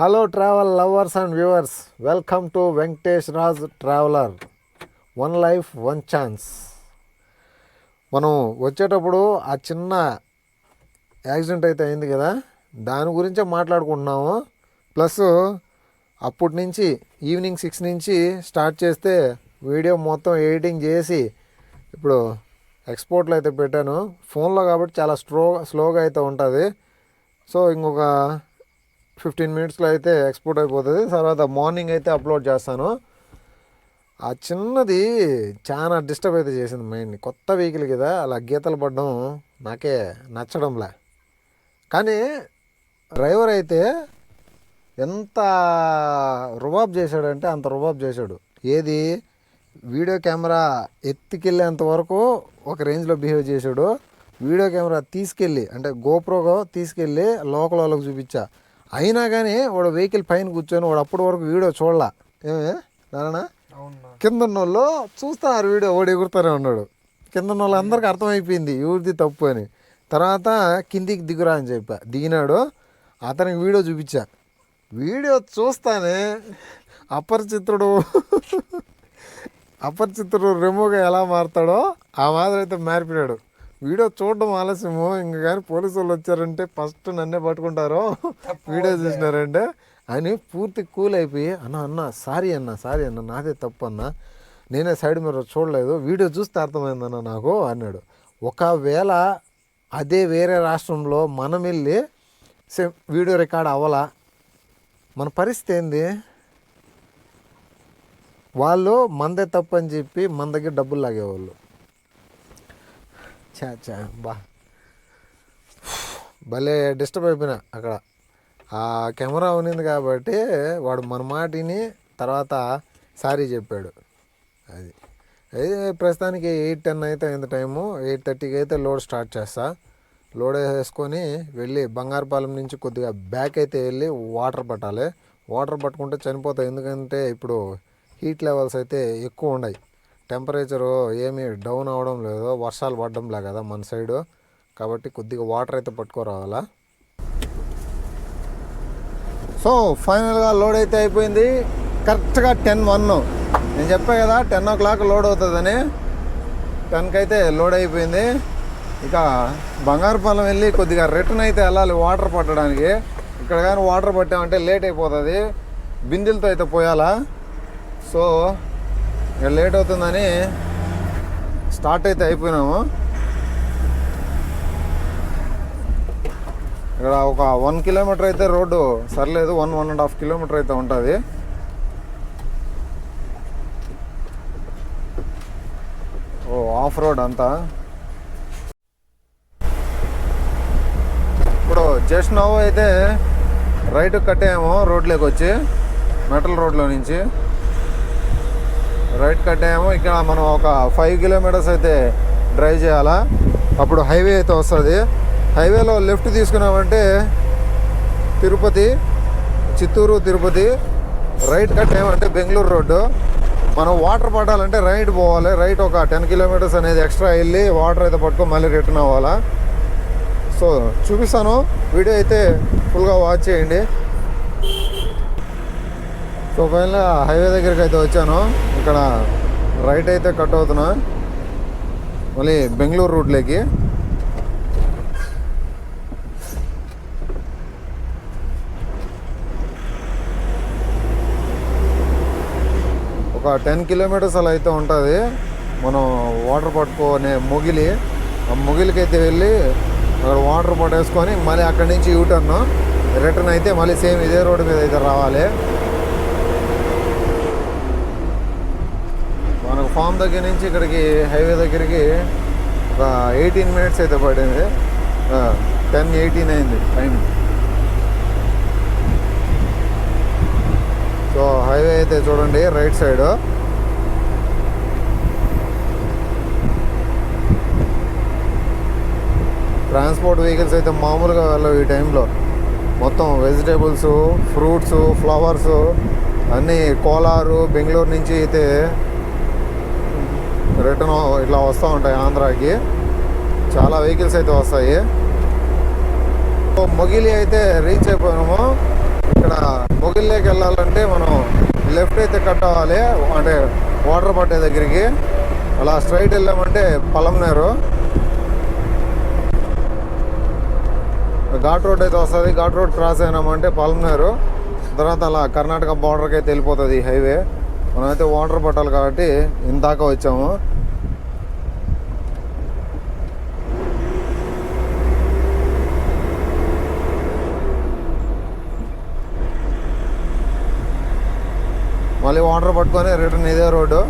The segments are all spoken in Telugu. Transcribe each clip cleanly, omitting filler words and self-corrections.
Hello travel lovers and viewers, welcome to Venkatesh traveller. One life one chance. మనం వచ్చేటప్పుడు ఆ చిన్న యాక్సిడెంట్ అయితే అయింది కదా, దాని గురించే మాట్లాడుకుంటున్నాము. ప్లస్ అప్పటి నుంచి ఈవినింగ్ 6 నుంచి స్టార్ట్ చేస్తే వీడియో మొత్తం ఎడిటింగ్ చేసి ఇప్పుడు ఎక్స్పోర్ట్లో అయితే పెట్టాను. ఫోన్లో కాబట్టి చాలా స్లోగా అయితే ఉంటుంది. సో ఇంకొక 15 మినిట్స్లో అయితే ఎక్స్పోర్ట్ అయిపోతుంది. తర్వాత మార్నింగ్ అయితే అప్లోడ్ చేస్తాను. ఆ చిన్నది చాలా డిస్టర్బ్ అయితే చేసింది మైండ్ని. కొత్త వెహికల్ కదా, అలా గీతలు పడడం నాకే నచ్చడంలే. కానీ డ్రైవర్ అయితే ఎంత రుబాబ్ చేశాడంటే అంత రుబాబ్ చేశాడు. ఏది వీడియో కెమెరా ఎత్తికెళ్ళేంత వరకు ఒక రేంజ్లో బిహేవ్ చేశాడు. వీడియో కెమెరా తీసుకెళ్ళి అంటే గోప్రోగా తీసుకెళ్ళి లోకల్ వాళ్ళకి చూపించా. అయినా కానీ వాడు వెహికల్ పైన కూర్చొని వాడు అప్పటి వరకు వీడియో చూడలా. ఏమే నాన్న, కింద ఉన్న వాళ్ళు చూస్తున్నారు వీడియో, వాడు ఎగురుతూనే ఉన్నాడు. కింద ఉన్న వాళ్ళు అందరికీ అర్థమైపోయింది ఎవరిది తప్పు అని. తర్వాత కిందికి దిగురా అని చెప్పా, దిగినాడు. అతనికి వీడియో చూపించా. వీడియో చూస్తానే అపరిచితుడు రెమోగా ఎలా మారుతాడో ఆ మాదిరి అయితే మారిపోయాడు. వీడియో చూడడం ఆలస్యము. ఇంక కానీ పోలీసు వాళ్ళు వచ్చారంటే ఫస్ట్ నన్నే పట్టుకుంటారు, వీడియో చూసినారంటే అని పూర్తి కూల్ అయిపోయి, అన్న సారీ అన్న నాదే తప్పు అన్న, నేనే సైడ్ మీద చూడలేదు, వీడియో చూస్తే అర్థమైందన్న నాకు అన్నాడు. ఒకవేళ అదే వేరే రాష్ట్రంలో మనం వెళ్ళి వీడియో రికార్డ్ అవ్వాలా, మన పరిస్థితి ఏంది? వాళ్ళు మనదే తప్పు అని చెప్పి మన దగ్గర డబ్బులు లాగేవాళ్ళు. బా భలే డిస్టర్బ్ అయిపోయినా అక్కడ. ఆ కెమెరా ఉన్నింది కాబట్టి వాడు మన మాటిని తర్వాత సారీ చెప్పాడు. అది ప్రస్తుతానికి 8:10 అయితే అయింది టైము. 8:30కి అయితే లోడ్ స్టార్ట్ చేస్తా. లోడ్ వేసుకొని వెళ్ళి బంగారుపాలెం నుంచి కొద్దిగా బ్యాక్ అయితే వెళ్ళి వాటర్ పట్టాలి. వాటర్ పట్టుకుంటే చనిపోతాయి, ఎందుకంటే ఇప్పుడు హీట్ లెవెల్స్ అయితే ఎక్కువ ఉన్నాయి. టెంపరేచరు ఏమీ డౌన్ అవ్వడం లేదు, వర్షాలు పడడంలే కదా మన సైడు, కాబట్టి కొద్దిగా వాటర్ అయితే పట్టుకోరావాలా. సో ఫైనల్గా లోడ్ అయితే అయిపోయింది. కరెక్ట్గా 10:01 నేను చెప్పా కదా 10 o'clock లోడ్ అవుతుందని. 10కి అయితే లోడ్ అయిపోయింది. ఇక బంగారుపాలెం వెళ్ళి కొద్దిగా రిటర్న్ అయితే వెళ్ళాలి వాటర్ పట్టడానికి. ఇక్కడ కానీ వాటర్ పట్టామంటే లేట్ అయిపోతుంది, బిందెలతో అయితే పోయాలా. సో ఇక లేట్ అవుతుందని స్టార్ట్ అయితే అయిపోయినాము. ఇక్కడ ఒక 1 kilometer అయితే రోడ్డు సర్లేదు, 1.5 kilometer అయితే ఉంటుంది. ఆఫ్ రోడ్ అంతా. ఇప్పుడు జస్ట్ నవ్ అయితే రైట్ కట్టాము రోడ్లోకి వచ్చి, మెటల్ రోడ్లో నుంచి రైట్ కట్టాము. ఇక్కడ మనం ఒక 5 kilometers అయితే డ్రైవ్ చేయాలా, అప్పుడు హైవే అయితే వస్తుంది. హైవేలో లెఫ్ట్ తీసుకున్నామంటే చిత్తూరు తిరుపతి. రైట్ కట్టామంటే బెంగళూరు రోడ్డు. మనం వాటర్ పట్టాలంటే రైట్ పోవాలి. రైట్ ఒక 10 kilometers అనేది ఎక్స్ట్రా వెళ్ళి వాటర్ అయితే పట్టుకొని మళ్ళీ రిటర్న్ అవ్వాలా. సో చూపిస్తాను, వీడియో అయితే ఫుల్గా వాచ్ చేయండి. సో ఫైనల్గా హైవే దగ్గరికి అయితే వచ్చాను. ఇక్కడ రైట్ అయితే కట్ అవుతున్నా మళ్ళీ బెంగళూరు రూట్లోకి. ఒక 10 kilometers అలా అయితే ఉంటుంది. మనం వాటర్ పట్టుకునే మొగిలి, ఆ మొగిలికి అయితే వెళ్ళి అక్కడ వాటర్ పట్టేసుకొని మళ్ళీ అక్కడి నుంచి యూటర్న్ రిటర్న్ అయితే మళ్ళీ సేమ్ ఇదే రోడ్డు మీద అయితే రావాలి. మనకు ఫామ్ దగ్గర నుంచి ఇక్కడికి హైవే దగ్గరికి ఒక 18 minutes అయితే పడింది. 10:18 అయింది టైం. సో హైవే అయితే చూడండి రైట్ సైడ్. ట్రాన్స్పోర్ట్ వెహికల్స్ అయితే మామూలుగా వెళ్ళవు ఈ టైంలో. మొత్తం వెజిటేబుల్స్, ఫ్రూట్స్, ఫ్లవర్స్ అన్నీ కోలారు బెంగళూరు నుంచి అయితే రిటర్న్ ఇట్లా వస్తూ ఉంటాయి ఆంధ్రాకి. చాలా వెహికల్స్ అయితే వస్తాయి. మొగిలి అయితే రీచ్ అయిపోయినాము. ఇక్కడ మొగిల్లోకి వెళ్ళాలంటే మనం లెఫ్ట్ అయితే కట్ అవ్వాలి, అంటే వాటర్ పట్టే దగ్గరికి. అలా స్ట్రైట్ వెళ్ళామంటే పలంనేరు ఘాట్ రోడ్ అయితే వస్తుంది. ఘాట్ రోడ్ క్రాస్ అయినామంటే పలంనేరు, తర్వాత అలా కర్ణాటక బార్డర్కి అయితే వెళ్ళిపోతుంది ఈ హైవే. మనమైతే వాటర్ పట్టాలి కాబట్టి ఇందాక వచ్చాము. మళ్ళీ వాటర్ పట్టుకొని రిటర్న్ ఇదే రోడ్డు,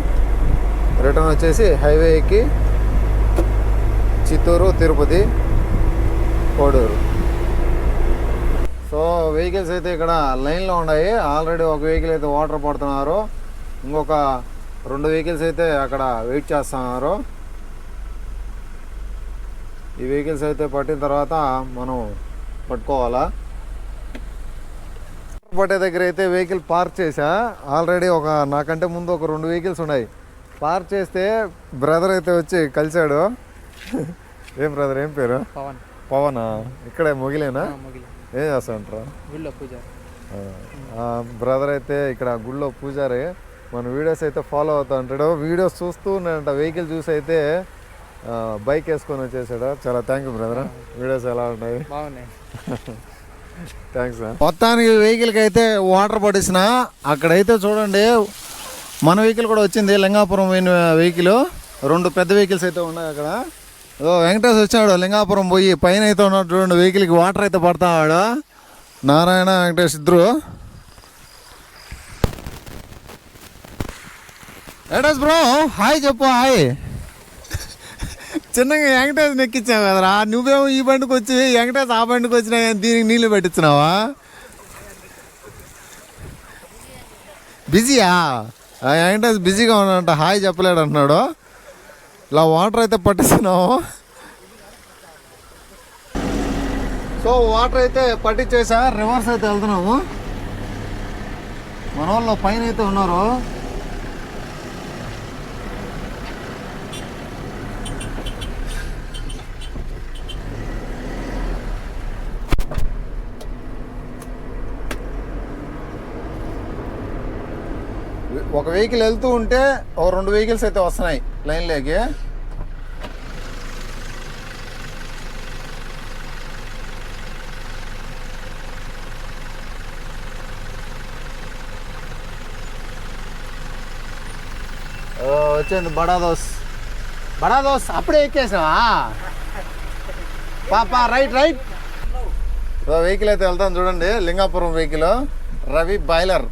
రిటర్న్ వచ్చేసి హైవే ఎక్కి చిత్తూరు, తిరుపతి, కోడూరు. సో వెహికల్స్ అయితే ఇక్కడ లైన్లో ఉన్నాయి. ఆల్రెడీ ఒక వెహికల్ అయితే వాటర్ పడుతున్నారు, ఇంకొక 2 వెహికల్స్ అయితే అక్కడ వెయిట్ చేస్తున్నారు. ఈ వెహికల్స్ అయితే పట్టిన తర్వాత మనం పట్టుకోవాలా. పట్టే దగ్గర అయితే వెహికల్ పార్క్ చేసా. ఆల్రెడీ నాకంటే ముందు ఒక 2 వెహికల్స్ ఉన్నాయి. పార్క్ చేస్తే బ్రదర్ అయితే వచ్చి కలిశాడు. ఏం బ్రదర్, ఏం పేరు? పవనా? ఇక్కడే మొగిలేనా? ఏం చేస్తా ఉంటారా? బ్రదర్ అయితే ఇక్కడ గుళ్ళో పూజారి. మన వీడియోస్ అయితే ఫాలో అవుతా ఉంటాడు. వీడియోస్ చూస్తూ ఉన్నాడంట, వెహికల్ చూసి అయితే బైక్ వేసుకొని వచ్చేసాడు. చాలా థ్యాంక్ యూ బ్రదర్. వీడియోస్ ఎలా ఉన్నాయి? థ్యాంక్స్. మొత్తానికి వెహికల్కి అయితే వాటర్ పట్టించిన. అక్కడైతే చూడండి మన వెహికల్ కూడా వచ్చింది, లింగాపురం వెహికల్. 2 పెద్ద వెహికల్స్ అయితే ఉన్నాయి అక్కడ. వెంకటేష్ వచ్చాడు లింగాపురం పోయి, పైన అయితే ఉన్నాడు చూడండి, వెహికల్కి వాటర్ అయితే పడతాడు. నారాయణ, వెంకటేష్ ఇద్దరు. వెంకటేష్ బ్రో హాయ్ చెప్పు. హాయ్. చిన్నగా వెంకటేష్ నెక్కించావు కదరా, నువ్వేమో ఈ బండికి వచ్చి వెంకటేష్ ఆ బండికి వచ్చినా దీనికి నీళ్ళు పెట్టించినావా? బిజీయా? వెంకటేష్ బిజీగా ఉన్నాడంట, హాయ్ చెప్పలేడు అంటున్నాడు. ఇలా వాటర్ అయితే పట్టిస్తున్నాము. సో వాటర్ అయితే పట్టించేసా, రివర్స్ అయితే వెళ్తున్నాము. మన వాళ్ళు పైన అయితే ఉన్నారు. ఒక వెహికల్ వెళ్తూ ఉంటే ఒక 2 వెహికల్స్ అయితే వస్తున్నాయి లైన్లోకి. వచ్చింది బడా దోస్ అప్పుడే ఎక్కేసావా పాపా? రైట్. వెహికల్ అయితే వెళ్తాను చూడండి, లింగాపురం వెహికల్, రవి బాయిలర్.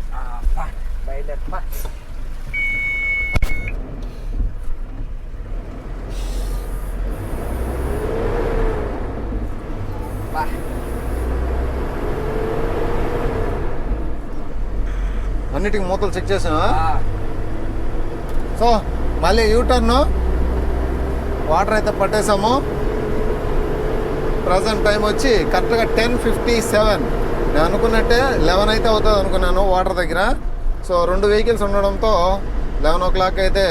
అన్నిటికి మూతలు చెక్ చేసావా? సో మళ్ళీ యూటర్న్ వాటర్ అయితే పట్టేసాము. ప్రజెంట్ టైం వచ్చి కరెక్ట్గా 10:57. నేను అనుకున్నట్టే 11 అయితే అవుతుంది అనుకున్నాను వాటర్ దగ్గర. సో 2 వెహికల్స్ ఉండడంతో 11 o'clock అయితే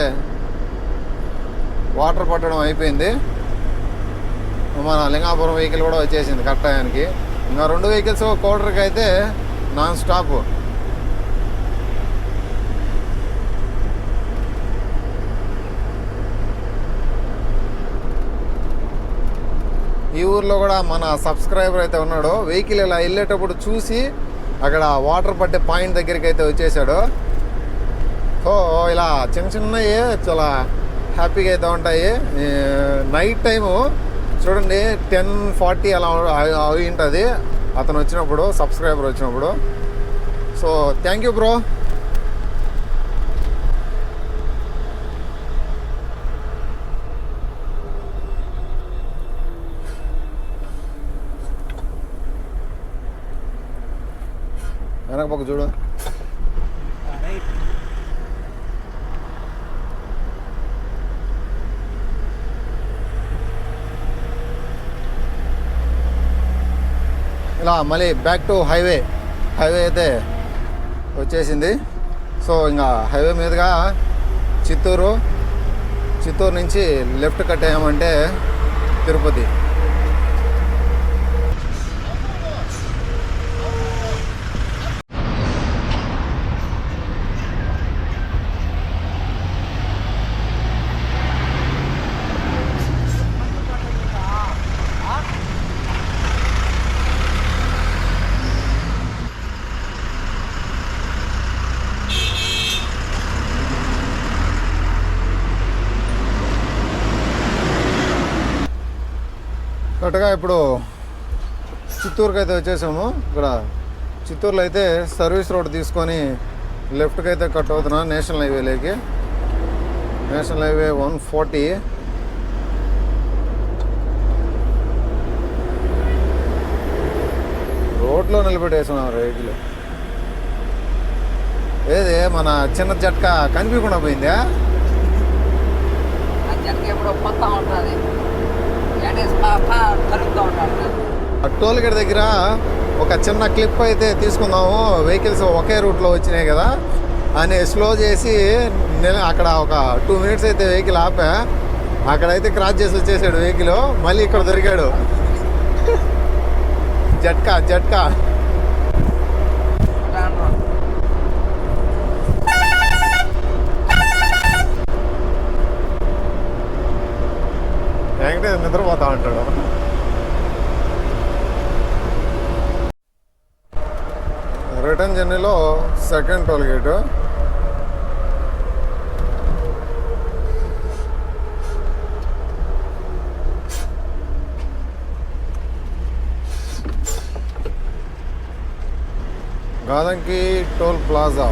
వాటర్ పట్టడం అయిపోయింది. మన లింగాపురం వెహికల్ కూడా వచ్చేసింది కరెక్ట్ టైంకి. ఇంకా 2 వెహికల్స్ కోడర్కి అయితే నాన్ స్టాప్. ఈ ఊర్లో కూడా మన సబ్స్క్రైబర్ అయితే ఉన్నాడు. వెహికల్ ఇలా వెళ్ళేటప్పుడు చూసి అక్కడ వాటర్ పట్టే పాయింట్ దగ్గరికి అయితే వచ్చేసాడు. సో ఇలా చిన్నవి చాలా హ్యాపీగా అయితే ఉంటాయి. నైట్ టైము చూడండి 10:40 అలా అవి ఉంటుంది అతను వచ్చినప్పుడు, సబ్స్క్రైబర్ వచ్చినప్పుడు. So thank you bro. వెనక పక్క చూడు. ఇలా మళ్ళీ బ్యాక్ టు హైవే అయితే వచ్చేసింది. సో ఇంకా హైవే మీదుగా చిత్తూరు నుంచి లెఫ్ట్ కట్టేయమంటే తిరుపతి. కరెక్ట్గా ఇప్పుడు చిత్తూరుకి అయితే వచ్చేసాము. ఇక్కడ చిత్తూరులో అయితే సర్వీస్ రోడ్ తీసుకొని లెఫ్ట్కి అయితే కట్ అవుతున్నా నేషనల్ హైవేలోకి. National highway 140. రోడ్లో నిలబెట్టేసాం రైతులు. ఏది మన చిన్న జట్కా కనిపించకుండా పోయిందా? టోల్ గేట్ దగ్గర ఒక చిన్న క్లిప్ అయితే తీసుకుందాము. వెహికల్స్ ఒకే రూట్లో వచ్చినాయి కదా అని స్లో చేసి అక్కడ ఒక 2 minutes అయితే వెహికల్ ఆపా. అక్కడైతే క్రాస్ చేసి వచ్చేసాడు వెహికల్. మళ్ళీ ఇక్కడ దొరికాడు జట్కా జట్కా. వెంకటేష్ నిద్రపోతా ఉంటాడు. రిటర్న్ జర్నీలో second toll gate. Gadanki toll plaza.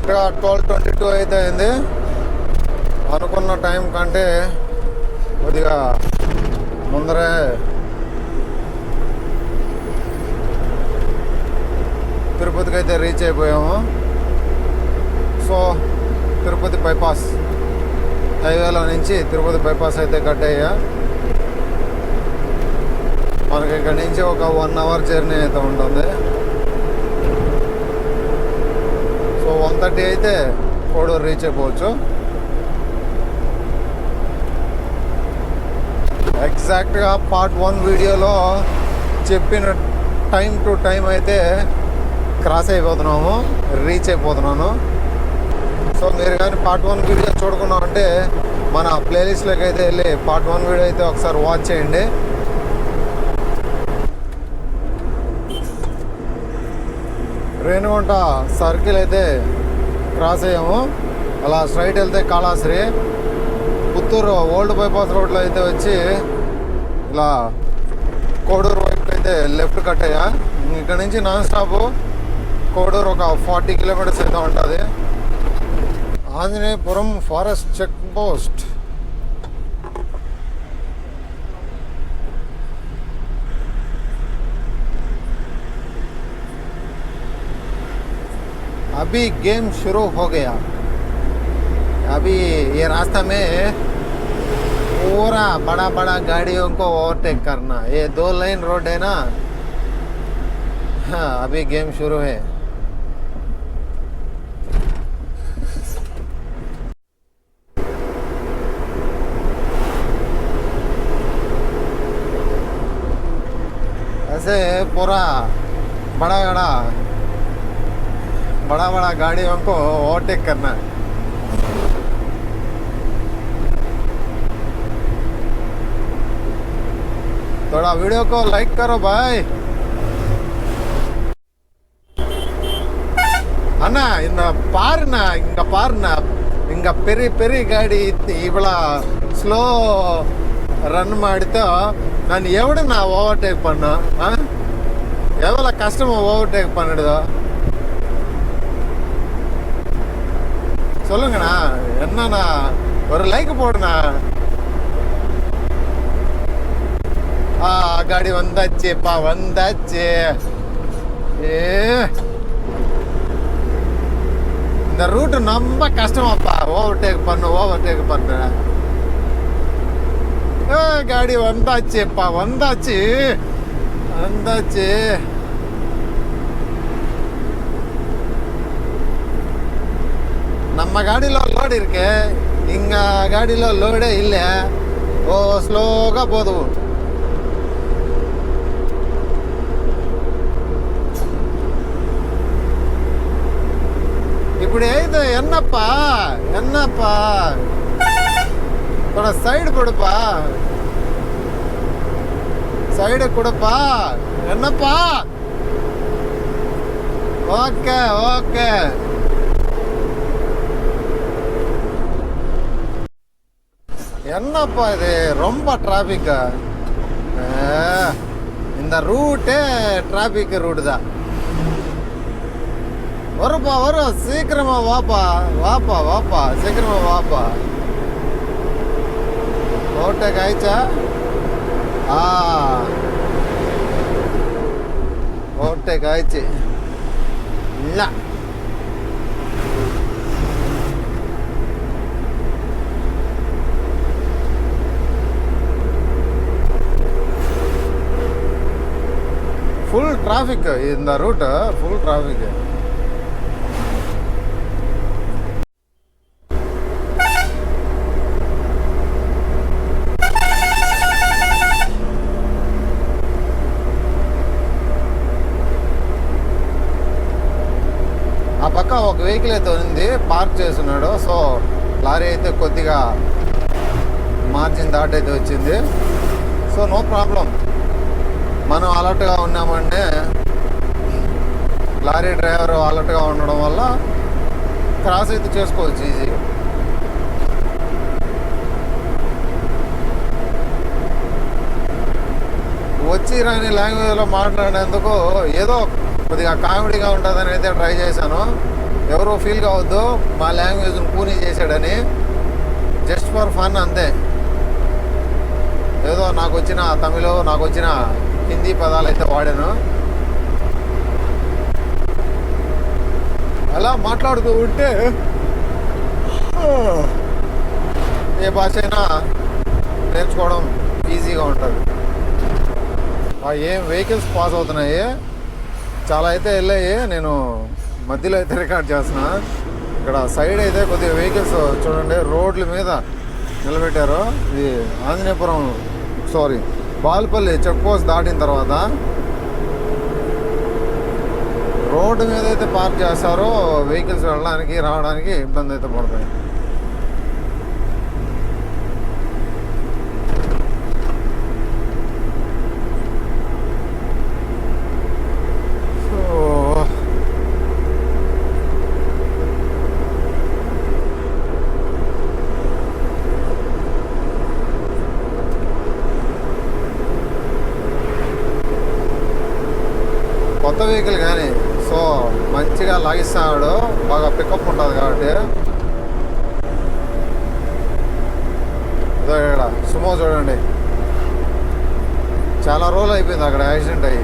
కరెక్ట్గా 12:22 అయితే అయింది. అనుకున్న టైం కంటే కొద్దిగా ముందరే తిరుపతికి అయితే రీచ్ అయిపోయాము. సో తిరుపతి బైపాస్ హైవేలో నుంచి తిరుపతి బైపాస్ అయితే కట్ అయ్యా. మనకి ఇక్కడ నుంచి ఒక 1 hour జర్నీ అయితే ఉంటుంది. సో 1:30 అయితే కోడూరు రీచ్ అయిపోవచ్చు. ఎగ్జాక్ట్గా పార్ట్ 1 వీడియోలో చెప్పిన టైం టు టైం అయితే క్రాస్ అయిపోతున్నాము, రీచ్ అయిపోతున్నాను. సో మీరు కానీ పార్ట్ 1 వీడియో చూడకుండా అంటే మన ప్లేలిస్ట్లోకి అయితే వెళ్ళి పార్ట్ 1 వీడియో అయితే ఒకసారి వాచ్ చేయండి. రేణుగుంట సర్కిల్ అయితే క్రాస్ అయ్యాము. అలా స్ట్రైట్ వెళ్తే కాళాశ్రీ. పుత్తూరు ఓల్డ్ బైపాస్ రోడ్లో అయితే వచ్చి ఇలా కోడూరు వైపు అయితే లెఫ్ట్ కట్ అయ్యా. ఇక్కడ నుంచి నాన్ స్టాప్ కోడూరు ఒక 40 kilometers అయితే ఉంటుంది. Anjaneyapuram forest check post. अभी गेम शुरू हो गया. अभी ये रास्ता में पूरा बड़ा बड़ा गाड़ियों को ओवरटेक करना. ये 2 लाइन रोड है ना. हाँ अभी गेम शुरू है. ऐसे पूरा बड़ा बड़ा गाड़ियों को ओवरटेक करना है. थोड़ा वीडियो को लाइक करो भाई. अन्ना पारुना इंग पेरी गाड़ी इवಳ स्लो रन माडितो नानु एवडना ओवरटेक पण्णु एवल कष्टम ओवरटेक पण्णुदो சொல்லுங்கண்ணா. என்னண்ணா ஒரு லைக் போடுண்ணா. காடி வந்தாச்சுப்பா வந்தாச்சு. இந்த ரூட் ரொம்ப கஷ்டமாப்பா. ஓவர்டேக் பண்ண காடி வந்தாச்சுப்பா வந்தாச்சு. நம்ம ಗಾಡಿలో ಲೋಡ್ ಇருக்கு, ಹಿಂಗ ಗಾಡಿలో ಲೋಡೇ ಇಲ್ಲ. ಓ ಸ್ಲೋగా పోదు. ఇప్పుడు అయితే என்னப்பா என்னப்பா சைடு கொடுப்பா, சைடு கொடுப்பா. என்னப்பா? Okay okay. என்னப்பா இது ரொம்ப டிராஃபிக்கா? இந்த ரூட்டே டிராஃபிக் ரூட்டு தான். வருப்பா வரும், சீக்கிரமா வாப்பா வாப்பா வாப்பா, சீக்கிரமா வாப்பா. ஓவர்டேக் ஆயிடுச்சா? ஓவர்டேக் ஆயிடுச்சு. இல்லை ஃபுல் டிராஃபிக், இந்த ரூட்டு ஃபுல் டிராஃபிக். ఆ పక్క ఒక వెహికల్ అయితే ఉంది, పార్క్ చేస్తున్నాడు. సో లారీ అయితే కొద్దిగా మార్జిన్ దాటి అయితే వచ్చింది. సో నో ప్రాబ్లం, మనం అలర్ట్గా ఉన్నామంటే లారీ డ్రైవర్ అలర్ట్గా ఉండడం వల్ల క్రాస్ అయితే చేసుకోవచ్చు ఈజీగా. వచ్చి రాని లాంగ్వేజ్లో మాట్లాడేందుకు ఏదో కొద్దిగా కామెడీగా ఉంటుందని అయితే ట్రై చేశాను. ఎవరో ఫీల్ కావద్దు మా లాంగ్వేజ్ని కూనీ చేశాడని, జస్ట్ ఫర్ ఫన్ అంతే. ఏదో నాకు వచ్చిన తమిళ, నాకు వచ్చిన హిందీ పదాలు అయితే వాడాను. అలా మాట్లాడుతూ ఉంటే ఏ భాష అయినా నేర్చుకోవడం ఈజీగా ఉంటుంది. ఏం వెహికల్స్ పాస్ అవుతున్నాయి, చాలా అయితే వెళ్ళాయి. నేను మధ్యలో అయితే రికార్డ్ చేస్తున్నా. ఇక్కడ సైడ్ అయితే కొద్దిగా వెహికల్స్ చూడండి రోడ్ల మీద నిలబెట్టారు. ఇది ఆంజనేయపురం బాల్పల్లి చెక్ పోస్ట్ దాటిన తర్వాత రోడ్డు మీద అయితే పార్క్ చేస్తారో వెహికల్స్ వెళ్ళడానికి రావడానికి ఇబ్బంది అయితే పడతాయి. కొత్త వెహికల్ కానీ సో మంచిగా లాగిస్తాడు, బాగా పికప్ ఉంటుంది కాబట్టి. ఇక్కడ సుమో చూడండి, చాలా రోజులు అయిపోయింది అక్కడ యాక్సిడెంట్ అయ్యి.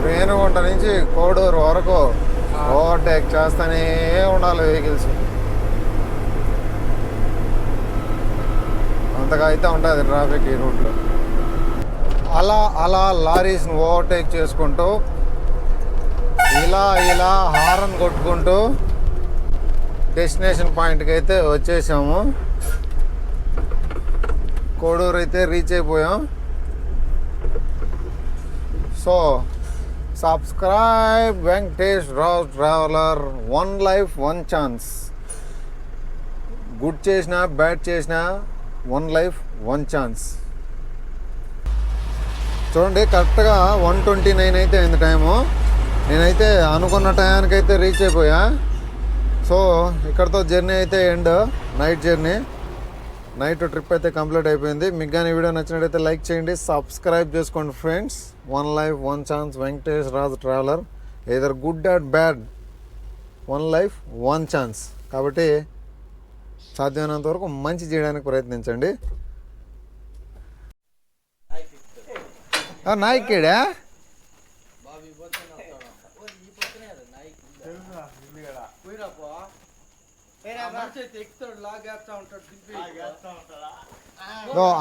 రేణుగుంట నుంచి కోడూరు వరకు ఓవర్టేక్ చేస్తూనే ఉండాలి వెహికల్స్. అంతగా అయితే ఉంటుంది ట్రాఫిక్ ఈ రూట్లో. అలా లారీస్ని ఓవర్టేక్ చేసుకుంటూ ఇలా హారన్ కొట్టుకుంటూ డెస్టినేషన్ పాయింట్కి అయితే వచ్చేసాము. కోడూరు అయితే రీచ్ అయిపోయాం. So subscribe Venkatesh Raj traveller, one life one chance. Good చేసినా బ్యాడ్ చేసినా వన్ లైఫ్ వన్ ఛాన్స్. చూడండి కరెక్ట్గా 1:29 అయితే అయింది టైము. నేనైతే అనుకున్న టయానికైతే రీచ్ అయిపోయా. సో ఇక్కడతో జర్నీ అయితే end, night journey, night trip అయితే కంప్లీట్ అయిపోయింది. మీకు కానీ వీడియో నచ్చినట్టయితే లైక్ చేయండి, సబ్స్క్రైబ్ చేసుకోండి friends. One life one chance Venkatesh Raj traveller, either good or bad, one life one chance. కాబట్టి సాధ్యమైనంత వరకు మంచి చేయడానికి ప్రయత్నించండి. నాయకుడా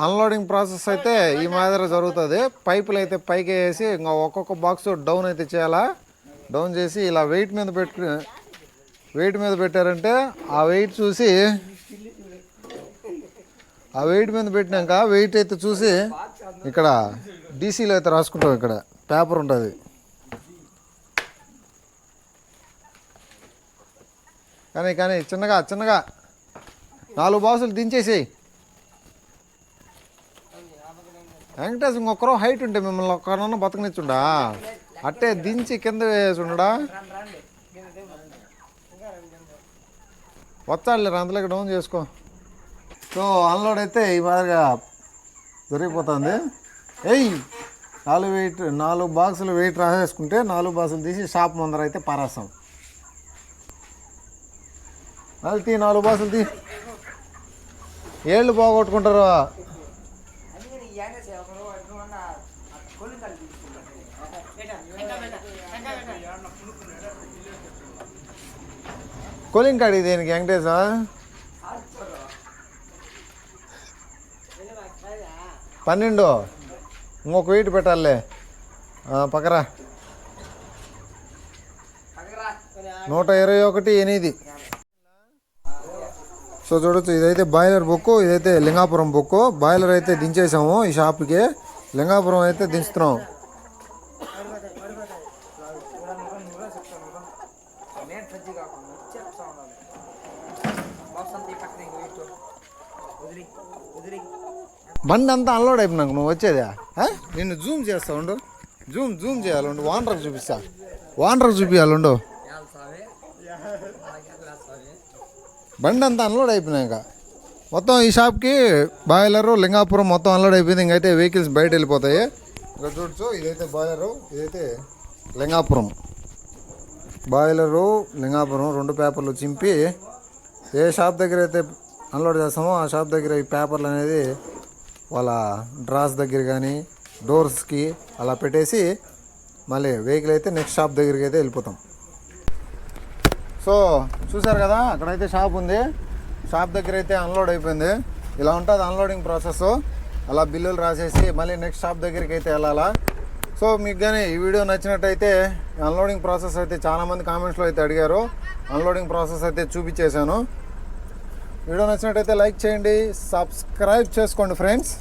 అన్లోడింగ్ ప్రాసెస్ అయితే ఈ మాదిరి జరుగుతుంది. పైపులు అయితే పైకి వేసి ఇంకా ఒక్కొక్క బాక్స్ డౌన్ అయితే చేయాలా. డౌన్ చేసి ఇలా వెయిట్ మీద వెయిట్ మీద పెట్టారంటే ఆ వెయిట్ చూసి ఆ వెయిట్ మీద పెట్టినాక వెయిట్ అయితే చూసి ఇక్కడ డీసీలో అయితే రాసుకుంటాం. ఇక్కడ పేపర్ ఉంటుంది. కానీ చిన్నగా 4 బాక్సులు దించేసేయి. వెంకటేష్ ఇంకొకరు హైట్ ఉంటే మిమ్మల్ని ఒక్కరన్నా బతకనిచ్చుండా, అట్టే దించి కింద వేసుండా. వచ్చాడులేరు అందులోకి డౌన్ చేసుకో. సో అన్లోడ్ అయితే ఈ మాదిరిగా దొరికిపోతుంది. 4 బాక్సులు వెయిట్ రాసేసుకుంటే 4 బాక్సులు తీసి షాప్ ముందర అయితే పారేస్తాం. అది 4 బాక్సులు తీ. ఏళ్ళు పోగొట్టుకుంటారు. కూలింగ్ కాడి దేనికి వెంకటేశా? పన్నెండు ఇంకొక వెయిట్ పెట్టాలే. పక్కరా 121 సో చూడొచ్చు. ఇదైతే బాయిలర్ బుక్, ఇదైతే లింగాపురం బుక్. బాయిలర్ అయితే దించేసాము ఈ షాప్కి. లింగాపురం అయితే దించుతున్నాం. బండి అంతా అన్లోడ్ అయిపోయినాక నువ్వు వచ్చేదా? నిన్ను జూమ్ చేస్తా ఉండు. జూమ్ చేయాలండు. వానరకు చూపిస్తా. చూపించాలండు. బండి అంతా అన్లోడ్ అయిపోయినాక మొత్తం ఈ షాప్కి బాయిలరు లింగాపురం మొత్తం అన్లోడ్ అయిపోయింది. ఇంకైతే వెహికల్స్ బయట వెళ్ళిపోతాయి. ఇంకా చూడచ్చు. ఇదైతే బాయిలరు, ఇదైతే లింగాపురం. బాయిలరు లింగాపురం 2 పేపర్లు చింపి ఏ షాప్ దగ్గర అయితే అన్లోడ్ చేస్తామో ఆ షాప్ దగ్గర ఈ పేపర్లు అనేది వాళ్ళ డ్రాస్ దగ్గర కానీ డోర్స్కి అలా పెట్టేసి మళ్ళీ వెహికల్ అయితే నెక్స్ట్ షాప్ దగ్గరికి అయితే వెళ్ళిపోతాం. సో చూసారు కదా, అక్కడైతే షాప్ ఉంది. షాప్ దగ్గర అయితే అన్లోడ్ అయిపోయింది. ఇలా ఉంటుంది అన్లోడింగ్ ప్రాసెస్. అలా బిల్లులు రాసేసి మళ్ళీ నెక్స్ట్ షాప్ దగ్గరికి అయితే వెళ్ళాలా. సో మీకు కానీ ఈ వీడియో నచ్చినట్టయితే అన్లోడింగ్ ప్రాసెస్ అయితే చాలామంది కామెంట్స్లో అయితే అడిగారు. అన్లోడింగ్ ప్రాసెస్ అయితే చూపించేశాను. వీడియో నచ్చినట్టయితే లైక్ చేయండి, సబ్స్క్రైబ్ చేసుకోండి ఫ్రెండ్స్.